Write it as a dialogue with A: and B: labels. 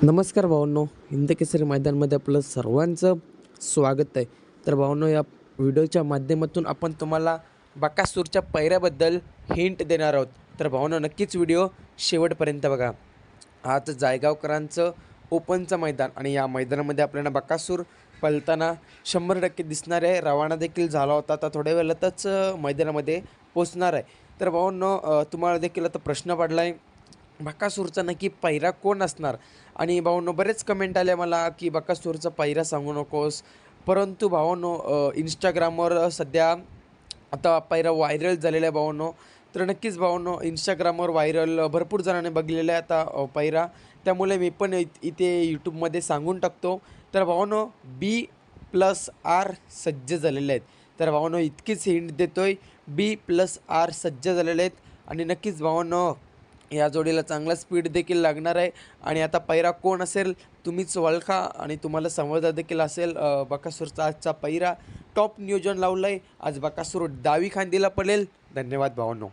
A: नमस्कार भावांनो, हिंदकेसरी मैदानमध्ये आपलं सर्वांचं स्वागत आहे. तर भावांनो, या व्हिडिओच्या माध्यमातून आपण तुम्हाला बकासूरच्या पैऱ्याबद्दल हिंट देणार आहोत. तर भावांनो, नक्कीच व्हिडिओ शेवटपर्यंत बघा. आज जायगावकरांचं ओपनचं मैदान आणि या मैदानामध्ये आपल्याला बकासूर पळताना 100% दिसणार आहे. रवाना देखील झाला होता, आता थोड्या वेळातच मैदानामध्ये पोचणार आहे. तर भावांनो, तुम्हाला देखील आता प्रश्न पडला आहे, बकासूरचा नक्की पैरा कोण असणार? आणि भावांनो, बरेच कमेंट आले मला की बकासूरचा पैरा सांगू नकोस. परंतु भावांनो, इंस्टाग्रामवर सध्या आता पैरा व्हायरल झालेला आहे भावांनो. तर नक्कीच भावांनो, इंस्टाग्रामवर व्हायरल भरपूर जणांनी बघलेला आहे आता पैरा. त्यामुळे मी पण इथे यूट्यूबमध्ये सांगून टाकतो. तर भावांनो, B+R सज्ज झालेले आहेत. तर भावांनो, इतकीच हिंट देतोय, B+R सज्ज झालेले आहेत. आणि नक्कीच भावांनो, या जोडीला चांगला स्पीड देखील लागणार आहे. आणि आता पैरा कोण असेल तुम्हीच ओळखा आणि तुम्हाला समजलं देखील असेल. बकासूरचा आजचा पैरा टॉप नियोजन लावलं आहे. आज बकासूर डावी खांदीला पडेल. धन्यवाद भावांनो.